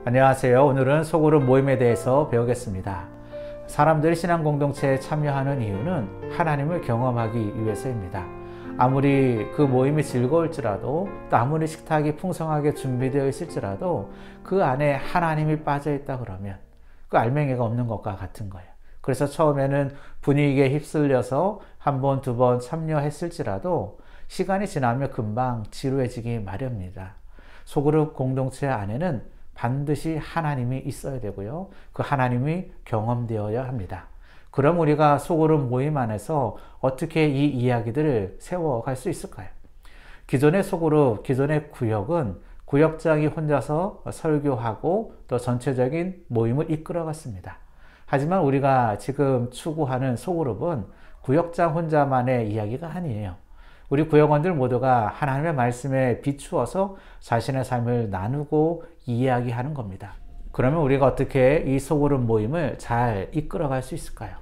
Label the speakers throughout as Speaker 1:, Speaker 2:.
Speaker 1: 안녕하세요. 오늘은 소그룹 모임에 대해서 배우겠습니다. 사람들이 신앙 공동체에 참여하는 이유는 하나님을 경험하기 위해서입니다. 아무리 그 모임이 즐거울지라도, 또 아무리 식탁이 풍성하게 준비되어 있을지라도 그 안에 하나님이 빠져 있다 그러면 그 알맹이가 없는 것과 같은 거예요. 그래서 처음에는 분위기에 휩쓸려서 한 번, 두 번 참여했을지라도 시간이 지나면 금방 지루해지기 마련입니다. 소그룹 공동체 안에는 반드시 하나님이 있어야 되고요. 그 하나님이 경험되어야 합니다. 그럼 우리가 소그룹 모임 안에서 어떻게 이 이야기들을 세워갈 수 있을까요? 기존의 소그룹, 기존의 구역은 구역장이 혼자서 설교하고 또 전체적인 모임을 이끌어갔습니다. 하지만 우리가 지금 추구하는 소그룹은 구역장 혼자만의 이야기가 아니에요. 우리 구역원들 모두가 하나님의 말씀에 비추어서 자신의 삶을 나누고 이야기하는 겁니다. 그러면 우리가 어떻게 이 소그룹 모임을 잘 이끌어갈 수 있을까요?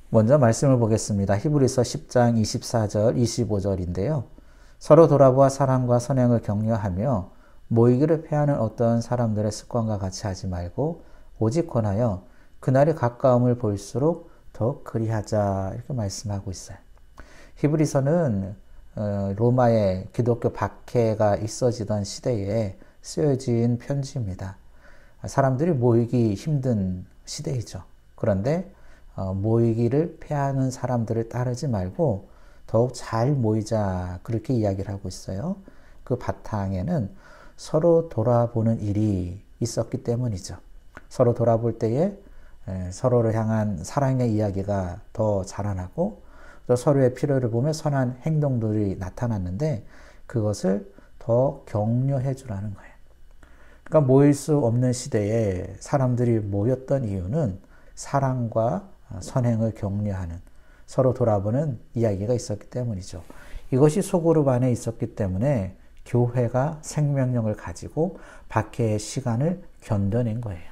Speaker 1: 먼저 말씀을 보겠습니다. 히브리서 10장 24절, 25절인데요. 서로 돌아보아 사랑과 선행을 격려하며 모이기를 패하는 어떤 사람들의 습관과 같이 하지 말고 오직 권하여 그날이 가까움을 볼수록 더 그리하자, 이렇게 말씀하고 있어요. 히브리서는 로마의 기독교 박해가 있어지던 시대에 쓰여진 편지입니다. 사람들이 모이기 힘든 시대이죠. 그런데 모이기를 패하는 사람들을 따르지 말고 더욱 잘 모이자, 그렇게 이야기를 하고 있어요. 그 바탕에는 서로 돌아보는 일이 있었기 때문이죠. 서로 돌아볼 때에 서로를 향한 사랑의 이야기가 더 자라나고 또 서로의 필요를 보며 선한 행동들이 나타났는데 그것을 더 격려해 주라는 거예요. 그러니까 모일 수 없는 시대에 사람들이 모였던 이유는 사랑과 선행을 격려하는, 서로 돌아보는 이야기가 있었기 때문이죠. 이것이 소그룹 안에 있었기 때문에 교회가 생명력을 가지고 박해의 시간을 견뎌낸 거예요.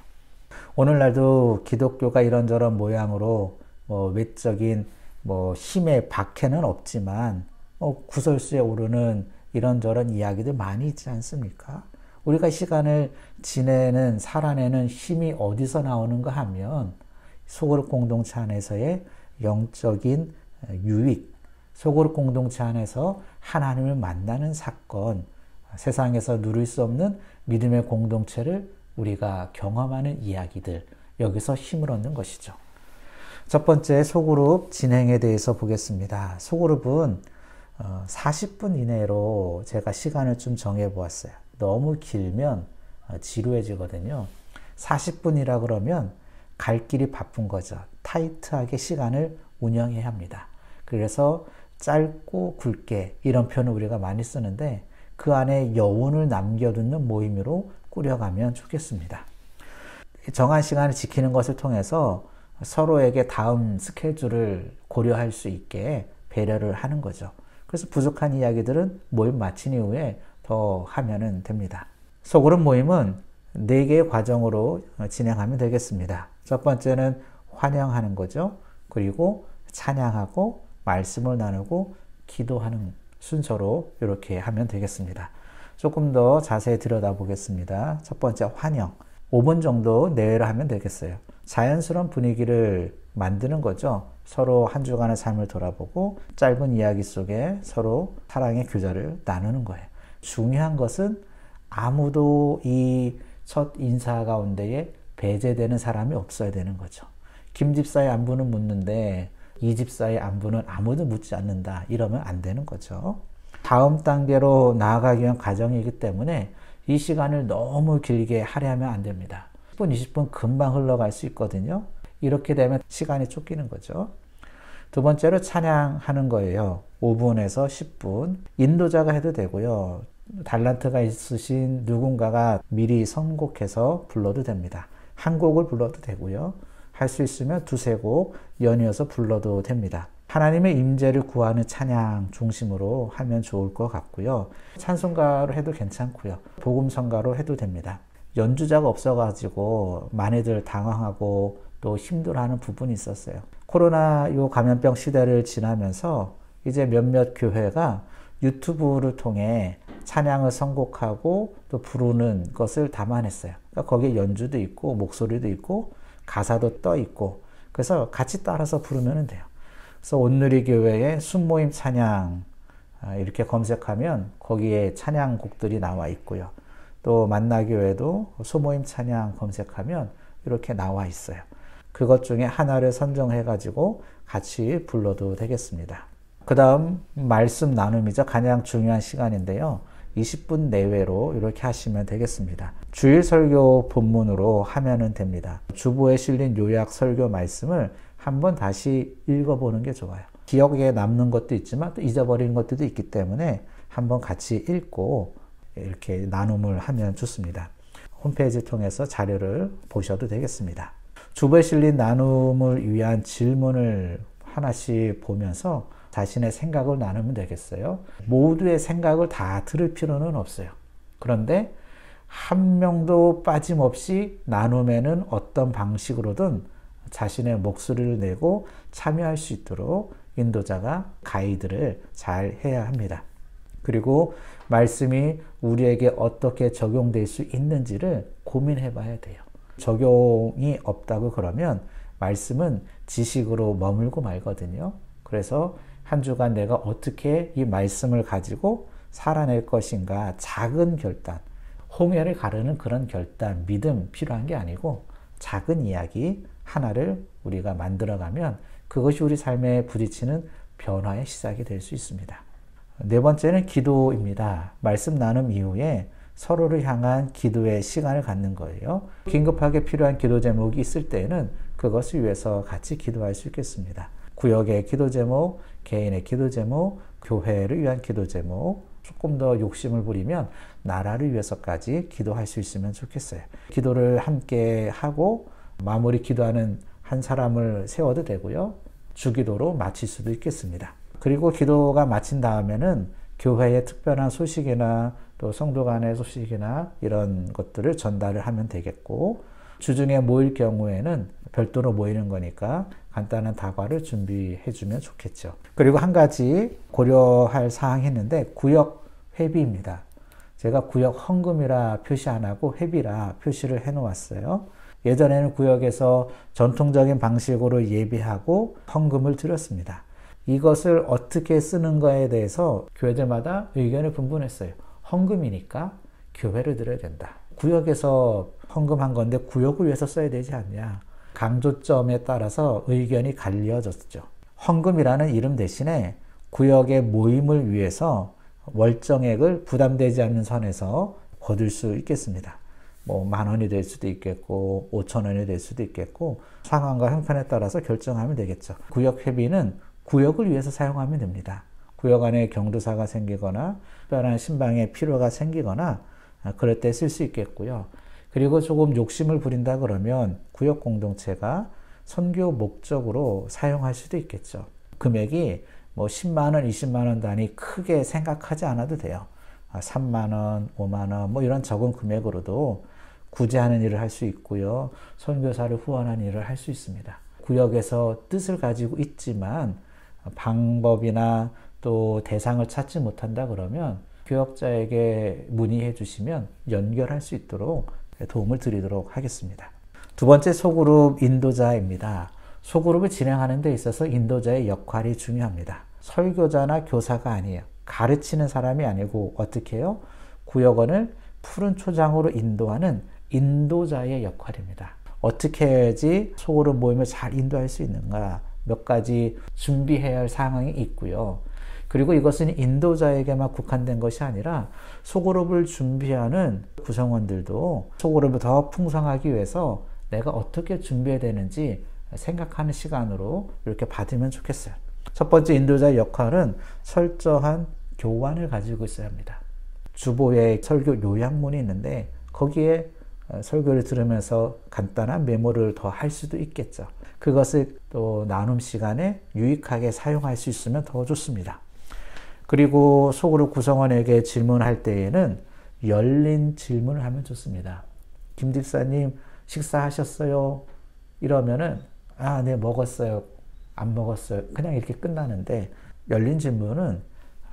Speaker 1: 오늘날도 기독교가 이런저런 모양으로 외적인 힘의 박해는 없지만 구설수에 오르는 이런저런 이야기들 많이 있지 않습니까? 우리가 시간을 지내는, 살아내는 힘이 어디서 나오는가 하면 소그룹 공동체 안에서의 영적인 유익, 소그룹 공동체 안에서 하나님을 만나는 사건, 세상에서 누릴 수 없는 믿음의 공동체를 우리가 경험하는 이야기들, 여기서 힘을 얻는 것이죠. 첫 번째, 소그룹 진행에 대해서 보겠습니다. 소그룹은 40분 이내로 제가 시간을 좀 정해 보았어요. 너무 길면 지루해지거든요. 40분이라 그러면 갈 길이 바쁜 거죠. 타이트하게 시간을 운영해야 합니다. 그래서 짧고 굵게, 이런 표현을 우리가 많이 쓰는데 그 안에 여운을 남겨두는 모임으로 꾸려가면 좋겠습니다. 정한 시간을 지키는 것을 통해서 서로에게 다음 스케줄을 고려할 수 있게 배려를 하는 거죠. 그래서 부족한 이야기들은 모임 마친 이후에 더 하면 됩니다. 소그룹 모임은 4개의 과정으로 진행하면 되겠습니다. 첫 번째는 환영하는 거죠. 그리고 찬양하고 말씀을 나누고 기도하는 순서로 이렇게 하면 되겠습니다. 조금 더 자세히 들여다보겠습니다. 첫 번째, 환영. 5분 정도 내외로 하면 되겠어요. 자연스러운 분위기를 만드는 거죠. 서로 한 주간의 삶을 돌아보고 짧은 이야기 속에 서로 사랑의 교제를 나누는 거예요. 중요한 것은 아무도 이 첫 인사 가운데에 배제되는 사람이 없어야 되는 거죠. 김 집사의 안부는 묻는데 이 집사의 안부는 아무도 묻지 않는다, 이러면 안 되는 거죠. 다음 단계로 나아가기 위한 과정이기 때문에 이 시간을 너무 길게 할애하면 안 됩니다. 10분, 20분 금방 흘러갈 수 있거든요. 이렇게 되면 시간이 쫓기는 거죠. 두 번째로 찬양하는 거예요. 5분에서 10분. 인도자가 해도 되고요. 달란트가 있으신 누군가가 미리 선곡해서 불러도 됩니다. 한 곡을 불러도 되고요. 할 수 있으면 2-3곡 연이어서 불러도 됩니다. 하나님의 임재를 구하는 찬양 중심으로 하면 좋을 것 같고요. 찬송가로 해도 괜찮고요. 복음성가로 해도 됩니다. 연주자가 없어가지고 많이들 당황하고 또 힘들어하는 부분이 있었어요. 코로나 요 감염병 시대를 지나면서 이제 몇몇 교회가 유튜브를 통해 찬양을 선곡하고 또 부르는 것을 담아냈어요. 그러니까 거기에 연주도 있고 목소리도 있고 가사도 떠 있고 그래서 같이 따라서 부르면 돼요. 그래서 온누리교회의 순모임 찬양 이렇게 검색하면 거기에 찬양곡들이 나와 있고요. 또 만나교회도 소모임 찬양 검색하면 이렇게 나와 있어요. 그것 중에 하나를 선정해 가지고 같이 불러도 되겠습니다. 그 다음 말씀 나눔이죠. 가장 중요한 시간인데요. 20분 내외로 이렇게 하시면 되겠습니다. 주일 설교 본문으로 하면 됩니다. 주보에 실린 요약 설교 말씀을 한번 다시 읽어보는 게 좋아요. 기억에 남는 것도 있지만 또 잊어버린 것들도 있기 때문에 한번 같이 읽고 이렇게 나눔을 하면 좋습니다. 홈페이지 통해서 자료를 보셔도 되겠습니다. 주보에 실린 나눔을 위한 질문을 하나씩 보면서 자신의 생각을 나누면 되겠어요. 모두의 생각을 다 들을 필요는 없어요. 그런데 한 명도 빠짐없이 나눔에는 어떤 방식으로든 자신의 목소리를 내고 참여할 수 있도록 인도자가 가이드를 잘 해야 합니다. 그리고 말씀이 우리에게 어떻게 적용될 수 있는지를 고민해 봐야 돼요. 적용이 없다고 그러면 말씀은 지식으로 머물고 말거든요. 그래서 한 주간 내가 어떻게 이 말씀을 가지고 살아낼 것인가 작은 결단, 홍해를 가르는 그런 결단, 믿음 필요한 게 아니고 작은 이야기 하나를 우리가 만들어가면 그것이 우리 삶에 부딪히는 변화의 시작이 될 수 있습니다. 네 번째는 기도입니다. 말씀 나눔 이후에 서로를 향한 기도의 시간을 갖는 거예요. 긴급하게 필요한 기도 제목이 있을 때는 그것을 위해서 같이 기도할 수 있겠습니다. 구역의 기도 제목, 개인의 기도 제목, 교회를 위한 기도 제목, 조금 더 욕심을 부리면 나라를 위해서까지 기도할 수 있으면 좋겠어요. 기도를 함께 하고 마무리 기도하는 한 사람을 세워도 되고요. 주기도로 마칠 수도 있겠습니다. 그리고 기도가 마친 다음에는 교회의 특별한 소식이나 또 성도 간의 소식이나 이런 것들을 전달을 하면 되겠고, 주중에 모일 경우에는 별도로 모이는 거니까 간단한 다과를 준비해 주면 좋겠죠. 그리고 한 가지 고려할 사항이 있는데 구역 회비입니다. 제가 구역 헌금이라 표시 안 하고 회비라 표시를 해 놓았어요. 예전에는 구역에서 전통적인 방식으로 예배하고 헌금을 드렸습니다. 이것을 어떻게 쓰는 거에 대해서 교회들마다 의견을 분분했어요. 헌금이니까 교회를 드려야 된다. 구역에서 헌금한 건데 구역을 위해서 써야 되지 않냐. 강조점에 따라서 의견이 갈려졌죠. 헌금이라는 이름 대신에 구역의 모임을 위해서 월정액을 부담되지 않는 선에서 거둘 수 있겠습니다. 뭐 10,000원이 될 수도 있겠고 5,000원이 될 수도 있겠고 상황과 형편에 따라서 결정하면 되겠죠. 구역 회비는 구역을 위해서 사용하면 됩니다. 구역 안에 경도사가 생기거나 특별한 신방의 필요가 생기거나 그럴 때 쓸 수 있겠고요. 그리고 조금 욕심을 부린다 그러면 구역 공동체가 선교 목적으로 사용할 수도 있겠죠. 금액이 뭐 10만 원, 20만 원 단위 크게 생각하지 않아도 돼요. 3만 원, 5만 원 뭐 이런 적은 금액으로도 구제하는 일을 할 수 있고요. 선교사를 후원하는 일을 할 수 있습니다. 구역에서 뜻을 가지고 있지만 방법이나 또 대상을 찾지 못한다 그러면 교역자에게 문의해 주시면 연결할 수 있도록 도움을 드리도록 하겠습니다. 두 번째 소그룹 인도자입니다. 소그룹을 진행하는 데 있어서 인도자의 역할이 중요합니다. 설교자나 교사가 아니에요. 가르치는 사람이 아니고 어떻게 해요? 구역원을 푸른 초장으로 인도하는 인도자의 역할입니다. 어떻게 해야지 소그룹 모임을 잘 인도할 수 있는가? 몇 가지 준비해야 할 상황이 있고요. 그리고 이것은 인도자에게만 국한된 것이 아니라 소그룹을 준비하는 구성원들도 소그룹을 더 풍성하기 위해서 내가 어떻게 준비해야 되는지 생각하는 시간으로 이렇게 받으면 좋겠어요. 첫 번째 인도자의 역할은 철저한 교환을 가지고 있어야 합니다. 주보에 설교 요약문이 있는데 거기에 설교를 들으면서 간단한 메모를 더 할 수도 있겠죠. 그것을 또 나눔 시간에 유익하게 사용할 수 있으면 더 좋습니다. 그리고 소그룹 구성원에게 질문할 때에는 열린 질문을 하면 좋습니다. 김 집사님 식사하셨어요? 이러면은 네 먹었어요. 안 먹었어요. 그냥 이렇게 끝나는데 열린 질문은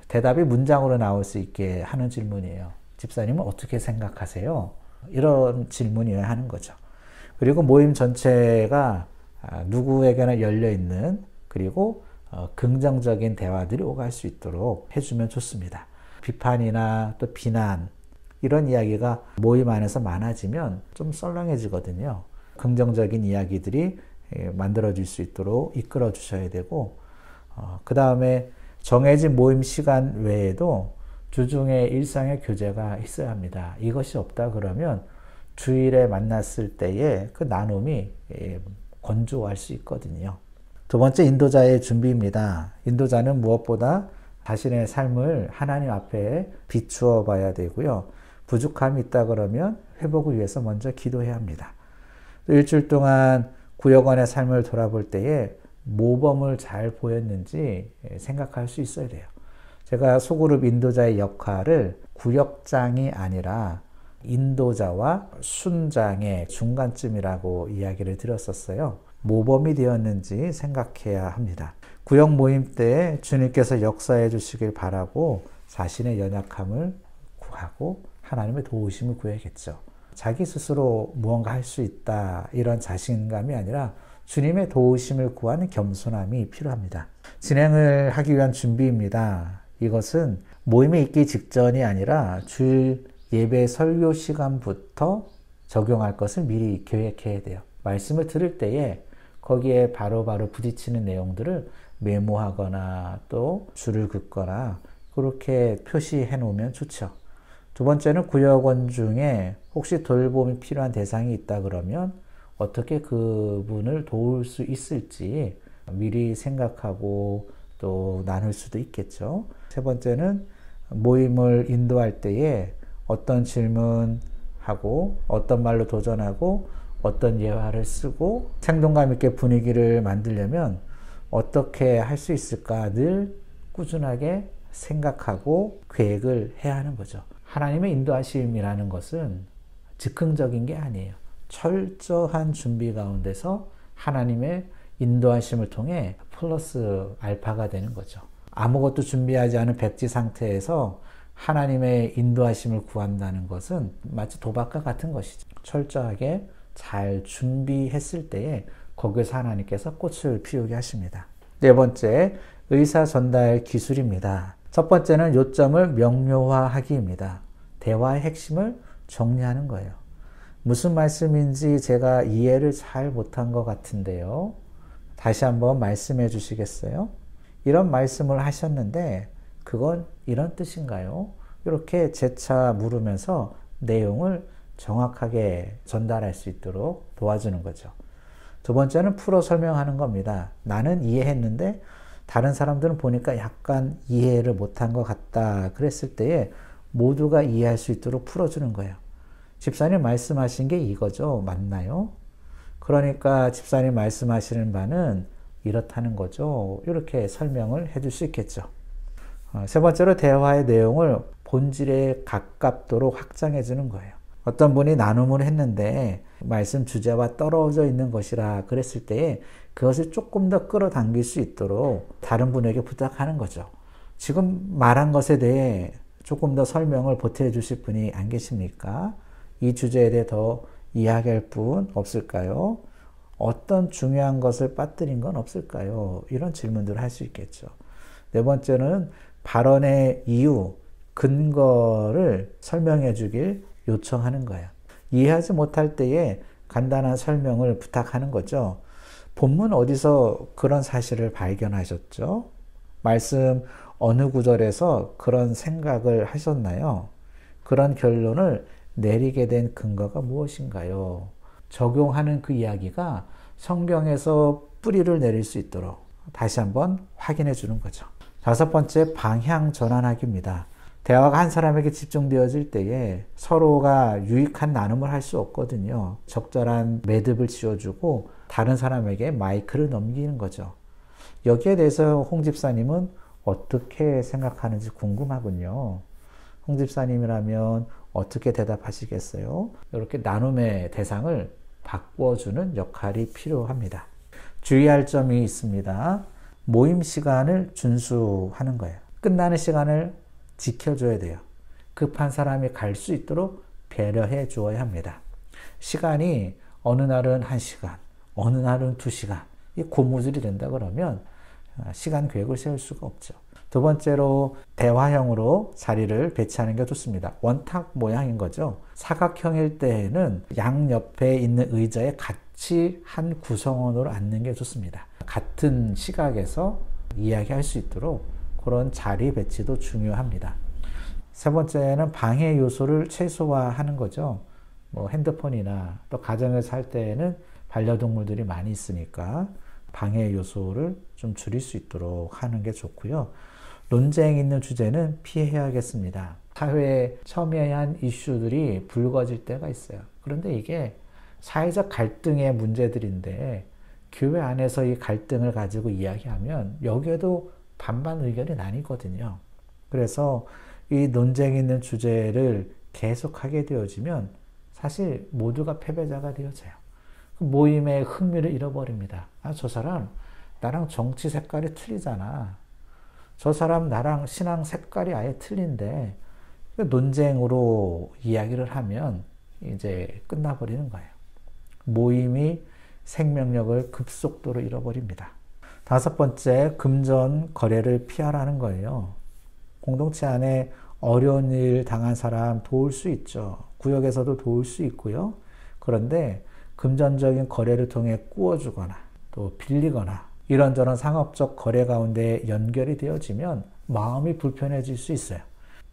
Speaker 1: 대답이 문장으로 나올 수 있게 하는 질문이에요. 집사님은 어떻게 생각하세요? 이런 질문이어야 하는 거죠. 그리고 모임 전체가 누구에게나 열려있는 그리고 긍정적인 대화들이 오갈 수 있도록 해주면 좋습니다. 비판이나 또 비난 이런 이야기가 모임 안에서 많아지면 좀 썰렁해지거든요. 긍정적인 이야기들이 만들어질 수 있도록 이끌어 주셔야 되고 그 다음에 정해진 모임 시간 외에도 주중에 일상의 교제가 있어야 합니다. 이것이 없다 그러면 주일에 만났을 때의 그 나눔이 건조할 수 있거든요. 두 번째, 인도자의 준비입니다. 인도자는 무엇보다 자신의 삶을 하나님 앞에 비추어 봐야 되고요. 부족함이 있다 그러면 회복을 위해서 먼저 기도해야 합니다. 또 일주일 동안 구역원의 삶을 돌아볼 때에 모범을 잘 보였는지 생각할 수 있어야 돼요. 제가 소그룹 인도자의 역할을 구역장이 아니라 인도자와 순장의 중간쯤이라고 이야기를 드렸었어요. 모범이 되었는지 생각해야 합니다. 구역 모임 때 주님께서 역사해 주시길 바라고 자신의 연약함을 구하고 하나님의 도우심을 구해야겠죠. 자기 스스로 무언가 할 수 있다 이런 자신감이 아니라 주님의 도우심을 구하는 겸손함이 필요합니다. 진행을 하기 위한 준비입니다. 이것은 모임에 있기 직전이 아니라 주일 예배 설교 시간부터 적용할 것을 미리 계획해야 돼요. 말씀을 들을 때에 거기에 바로바로 부딪히는 내용들을 메모하거나 또 줄을 긋거나 그렇게 표시해 놓으면 좋죠. 두 번째는 구역원 중에 혹시 돌봄이 필요한 대상이 있다 그러면 어떻게 그분을 도울 수 있을지 미리 생각하고 또 나눌 수도 있겠죠. 세 번째는 모임을 인도할 때에 어떤 질문하고 어떤 말로 도전하고 어떤 예화를 쓰고 생동감 있게 분위기를 만들려면 어떻게 할 수 있을까 늘 꾸준하게 생각하고 계획을 해야 하는 거죠. 하나님의 인도하심이라는 것은 즉흥적인 게 아니에요. 철저한 준비 가운데서 하나님의 인도하심을 통해 플러스 알파가 되는 거죠. 아무것도 준비하지 않은 백지 상태에서 하나님의 인도하심을 구한다는 것은 마치 도박과 같은 것이죠. 철저하게 잘 준비했을 때에 거기서 하나님께서 꽃을 피우게 하십니다. 네 번째, 의사 전달 기술입니다. 첫 번째는 요점을 명료화하기입니다. 대화의 핵심을 정리하는 거예요. 무슨 말씀인지 제가 이해를 잘 못한 것 같은데요. 다시 한번 말씀해 주시겠어요? 이런 말씀을 하셨는데 그건 이런 뜻인가요? 이렇게 재차 물으면서 내용을 정확하게 전달할 수 있도록 도와주는 거죠. 두 번째는 풀어 설명하는 겁니다. 나는 이해했는데 다른 사람들은 보니까 약간 이해를 못한 것 같다 그랬을 때에 모두가 이해할 수 있도록 풀어주는 거예요. 집사님 말씀하신 게 이거죠? 맞나요? 그러니까 집사님 말씀하시는 바는 이렇다는 거죠. 이렇게 설명을 해줄 수 있겠죠. 세 번째로 대화의 내용을 본질에 가깝도록 확장해 주는 거예요. 어떤 분이 나눔을 했는데 말씀 주제와 떨어져 있는 것이라 그랬을 때에 그것을 조금 더 끌어당길 수 있도록 다른 분에게 부탁하는 거죠. 지금 말한 것에 대해 조금 더 설명을 보태해 주실 분이 안 계십니까? 이 주제에 대해 더 이야기할 분 없을까요? 어떤 중요한 것을 빠뜨린 건 없을까요? 이런 질문들을 할 수 있겠죠. 네 번째는 발언의 이유, 근거를 설명해 주길 요청하는 거예요. 이해하지 못할 때에 간단한 설명을 부탁하는 거죠. 본문 어디서 그런 사실을 발견하셨죠? 말씀 어느 구절에서 그런 생각을 하셨나요? 그런 결론을 내리게 된 근거가 무엇인가요? 적용하는 그 이야기가 성경에서 뿌리를 내릴 수 있도록 다시 한번 확인해 주는 거죠. 다섯 번째, 방향 전환하기입니다. 대화가 한 사람에게 집중되어질 때에 서로가 유익한 나눔을 할 수 없거든요. 적절한 매듭을 지어주고 다른 사람에게 마이크를 넘기는 거죠. 여기에 대해서 홍 집사님은 어떻게 생각하는지 궁금하군요. 홍 집사님이라면 어떻게 대답하시겠어요? 이렇게 나눔의 대상을 바꿔주는 역할이 필요합니다. 주의할 점이 있습니다. 모임 시간을 준수하는 거예요. 끝나는 시간을 지켜줘야 돼요. 급한 사람이 갈 수 있도록 배려해 주어야 합니다. 시간이 어느 날은 1시간, 어느 날은 2시간, 이 고무줄이 된다 그러면 시간 계획을 세울 수가 없죠. 두 번째로 대화형으로 자리를 배치하는 게 좋습니다. 원탁 모양인 거죠. 사각형일 때에는 양옆에 있는 의자에 같이 한 구성원으로 앉는 게 좋습니다. 같은 시각에서 이야기할 수 있도록 그런 자리 배치도 중요합니다. 세 번째는 방해 요소를 최소화하는 거죠. 뭐 핸드폰이나 또 가정에서 살 때에는 반려동물들이 많이 있으니까 방해 요소를 좀 줄일 수 있도록 하는 게 좋고요. 논쟁 있는 주제는 피해야겠습니다. 사회에 첨예한 이슈들이 불거질 때가 있어요. 그런데 이게 사회적 갈등의 문제들인데 교회 안에서 이 갈등을 가지고 이야기하면 여기에도 반반 의견이 나뉘거든요. 그래서 이 논쟁 있는 주제를 계속하게 되어지면 사실 모두가 패배자가 되어져요. 그 모임의 흥미를 잃어버립니다. 아, 저 사람 나랑 정치 색깔이 틀리잖아. 저 사람 나랑 신앙 색깔이 아예 틀린데 논쟁으로 이야기를 하면 이제 끝나버리는 거예요. 모임이 생명력을 급속도로 잃어버립니다. 다섯 번째, 금전 거래를 피하라는 거예요. 공동체 안에 어려운 일 당한 사람 도울 수 있죠. 구역에서도 도울 수 있고요. 그런데 금전적인 거래를 통해 꾸어주거나 또 빌리거나 이런저런 상업적 거래 가운데 연결이 되어지면 마음이 불편해질 수 있어요.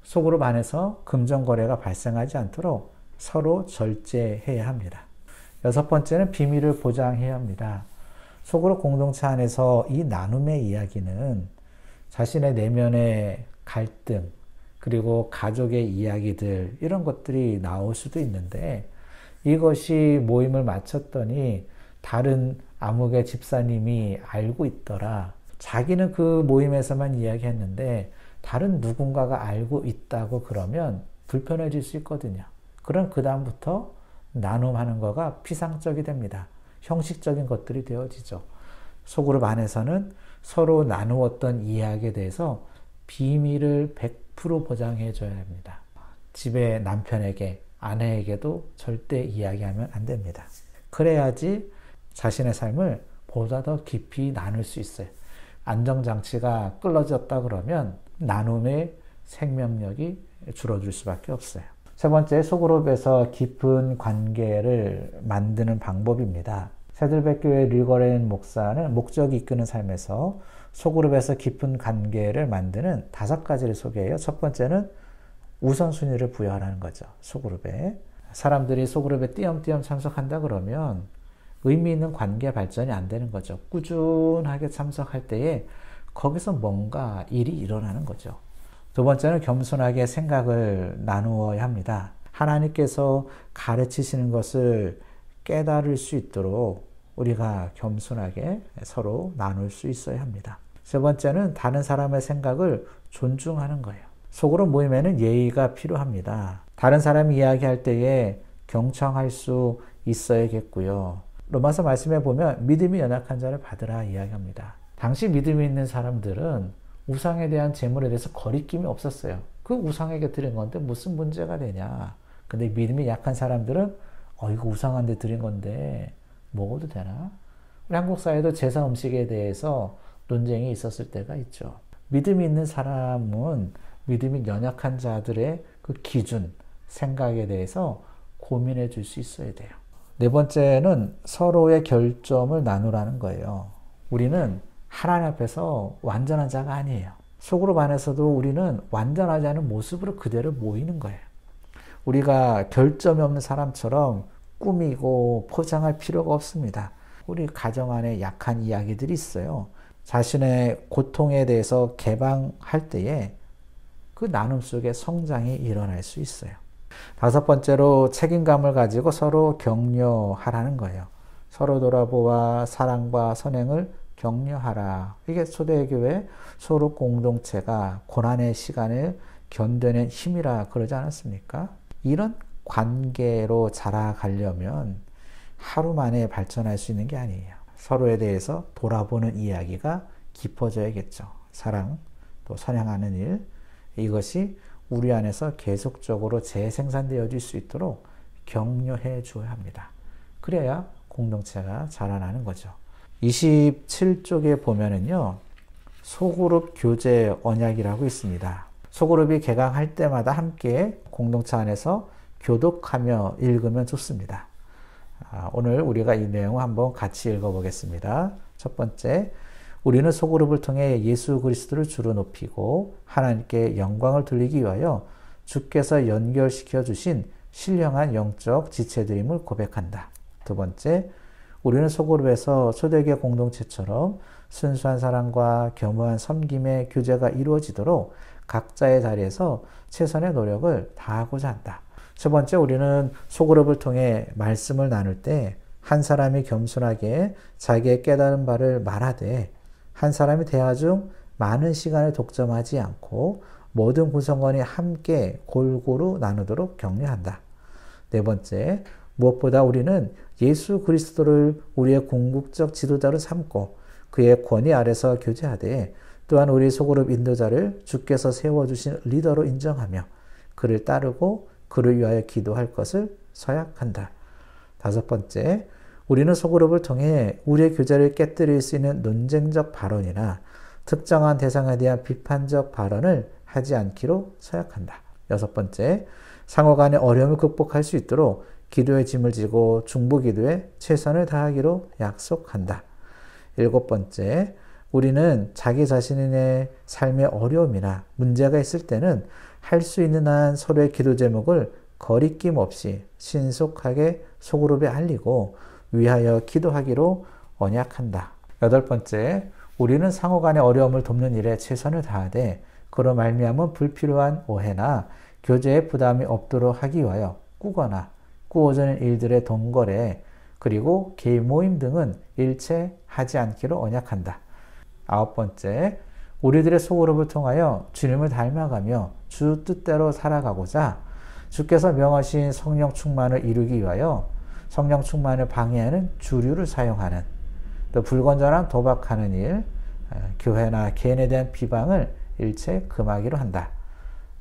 Speaker 1: 속으로 반해서 금전 거래가 발생하지 않도록 서로 절제해야 합니다. 여섯 번째는 비밀을 보장해야 합니다. 속으로 공동체 안에서 이 나눔의 이야기는 자신의 내면의 갈등, 그리고 가족의 이야기들, 이런 것들이 나올 수도 있는데 이것이 모임을 마쳤더니 다른 아무개 집사님이 알고 있더라. 자기는 그 모임에서만 이야기했는데 다른 누군가가 알고 있다고 그러면 불편해질 수 있거든요. 그럼 그 다음부터 나눔하는 거가 피상적이 됩니다. 형식적인 것들이 되어지죠. 속으로 반해서는 서로 나누었던 이야기에 대해서 비밀을 100% 보장해 줘야 합니다. 집에 남편에게, 아내에게도 절대 이야기하면 안 됩니다. 그래야지 자신의 삶을 보다 더 깊이 나눌 수 있어요. 안정장치가 끊어졌다 그러면 나눔의 생명력이 줄어들 수밖에 없어요. 세 번째, 소그룹에서 깊은 관계를 만드는 방법입니다. 새들백교회 릴거렌 목사는 목적이 이끄는 삶에서 소그룹에서 깊은 관계를 만드는 5가지를 소개해요. 첫 번째는 우선순위를 부여하라는 거죠. 소그룹에. 사람들이 소그룹에 띄엄띄엄 참석한다 그러면 의미 있는 관계 발전이 안 되는 거죠. 꾸준하게 참석할 때에 거기서 뭔가 일이 일어나는 거죠. 두 번째는 겸손하게 생각을 나누어야 합니다. 하나님께서 가르치시는 것을 깨달을 수 있도록 우리가 겸손하게 서로 나눌 수 있어야 합니다. 세 번째는 다른 사람의 생각을 존중하는 거예요. 속으로 모임에는 예의가 필요합니다. 다른 사람이 이야기할 때에 경청할 수 있어야겠고요. 로마서 말씀에 보면 믿음이 연약한 자를 받으라 이야기합니다. 당시 믿음이 있는 사람들은 우상에 대한 제물에 대해서 거리낌이 없었어요. 그 우상에게 드린 건데 무슨 문제가 되냐. 근데 믿음이 약한 사람들은 이거 우상한테 드린 건데 먹어도 되나? 우리 한국 사회도 제사 음식에 대해서 논쟁이 있었을 때가 있죠. 믿음이 있는 사람은 믿음이 연약한 자들의 그 기준, 생각에 대해서 고민해 줄 수 있어야 돼요. 네 번째는 서로의 결점을 나누라는 거예요. 우리는 하나님 앞에서 완전한 자가 아니에요. 속으로 반해서도 우리는 완전하지 않은 모습으로 그대로 모이는 거예요. 우리가 결점이 없는 사람처럼 꾸미고 포장할 필요가 없습니다. 우리 가정 안에 약한 이야기들이 있어요. 자신의 고통에 대해서 개방할 때에 그 나눔 속에 성장이 일어날 수 있어요. 다섯 번째로 책임감을 가지고 서로 격려하라는 거예요. 서로 돌아보아 사랑과 선행을 격려하라. 이게 초대교회 소록 공동체가 고난의 시간을 견뎌낸 힘이라 그러지 않았습니까? 이런 관계로 자라가려면 하루 만에 발전할 수 있는 게 아니에요. 서로에 대해서 돌아보는 이야기가 깊어져야겠죠. 사랑, 또 선행하는 일, 이것이 우리 안에서 계속적으로 재생산되어질 수 있도록 격려해 주어야 합니다. 그래야 공동체가 자라나는 거죠. 27쪽에 보면은요, 소그룹 교제 언약이라고 있습니다. 소그룹이 개강할 때마다 함께 공동체 안에서 교독하며 읽으면 좋습니다. 오늘 우리가 이 내용을 한번 같이 읽어보겠습니다. 첫 번째, 우리는 소그룹을 통해 예수 그리스도를 주로 높이고 하나님께 영광을 돌리기 위하여 주께서 연결시켜 주신 신령한 영적 지체들임을 고백한다. 두 번째, 우리는 소그룹에서 초대교회 공동체처럼 순수한 사랑과 겸허한 섬김의 교제가 이루어지도록 각자의 자리에서 최선의 노력을 다하고자 한다. 세 번째, 우리는 소그룹을 통해 말씀을 나눌 때 한 사람이 겸손하게 자기의 깨달은 바를 말하되 한 사람이 대화 중 많은 시간을 독점하지 않고 모든 구성원이 함께 골고루 나누도록 격려한다. 네 번째, 무엇보다 우리는 예수 그리스도를 우리의 궁극적 지도자로 삼고 그의 권위 아래서 교제하되 또한 우리 소그룹 인도자를 주께서 세워주신 리더로 인정하며 그를 따르고 그를 위하여 기도할 것을 서약한다. 다섯 번째, 우리는 소그룹을 통해 우리의 교제를 깨뜨릴 수 있는 논쟁적 발언이나 특정한 대상에 대한 비판적 발언을 하지 않기로 서약한다. 여섯 번째, 상호 간의 어려움을 극복할 수 있도록 기도의 짐을 지고 중보기도에 최선을 다하기로 약속한다. 일곱 번째, 우리는 자기 자신의 삶의 어려움이나 문제가 있을 때는 할 수 있는 한 서로의 기도 제목을 거리낌 없이 신속하게 소그룹에 알리고 위하여 기도하기로 언약한다. 여덟 번째, 우리는 상호 간의 어려움을 돕는 일에 최선을 다하되 그로 말미암은 불필요한 오해나 교제에 부담이 없도록 하기 위하여 꾸거나 꾸어지는 일들의 동거래 그리고 개인 모임 등은 일체 하지 않기로 언약한다. 아홉 번째, 우리들의 소그룹을 통하여 주님을 닮아가며 주 뜻대로 살아가고자 주께서 명하신 성령 충만을 이루기 위하여 성령 충만을 방해하는 주류를 사용하는 또 불건전한 도박하는 일, 교회나 개인에 대한 비방을 일체 금하기로 한다.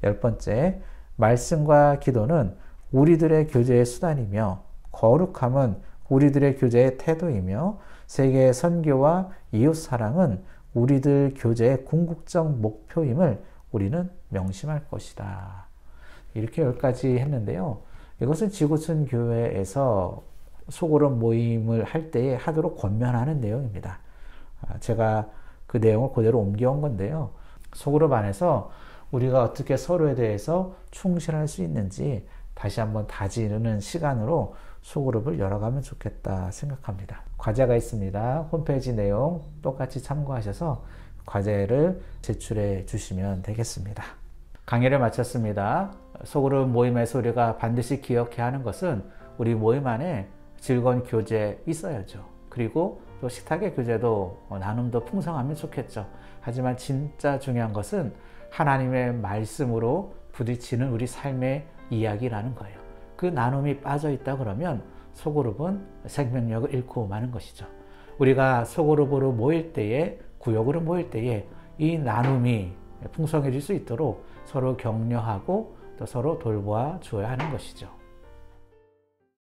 Speaker 1: 열 번째, 말씀과 기도는 우리들의 교제의 수단이며 거룩함은 우리들의 교제의 태도이며 세계의 선교와 이웃사랑은 우리들 교제의 궁극적 목표임을 우리는 명심할 것이다. 이렇게 10가지 했는데요. 이것은 지구촌 교회에서 소그룹 모임을 할 때에 하도록 권면하는 내용입니다. 제가 그 내용을 그대로 옮겨온 건데요. 소그룹 안에서 우리가 어떻게 서로에 대해서 충실할 수 있는지 다시 한번 다지는 시간으로 소그룹을 열어가면 좋겠다 생각합니다. 과제가 있습니다. 홈페이지 내용 똑같이 참고하셔서 과제를 제출해 주시면 되겠습니다. 강의를 마쳤습니다. 소그룹 모임에서 우리가 반드시 기억해야 하는 것은 우리 모임 안에 즐거운 교제 있어야죠. 그리고 또 식탁의 교제도 나눔도 풍성하면 좋겠죠. 하지만 진짜 중요한 것은 하나님의 말씀으로 부딪히는 우리 삶의 이야기라는 거예요. 그 나눔이 빠져 있다 그러면 소그룹은 생명력을 잃고 마는 것이죠. 우리가 소그룹으로 모일 때에, 구역으로 모일 때에 이 나눔이 풍성해질 수 있도록 서로 격려하고 또 서로 돌보아 주어야 하는 것이죠.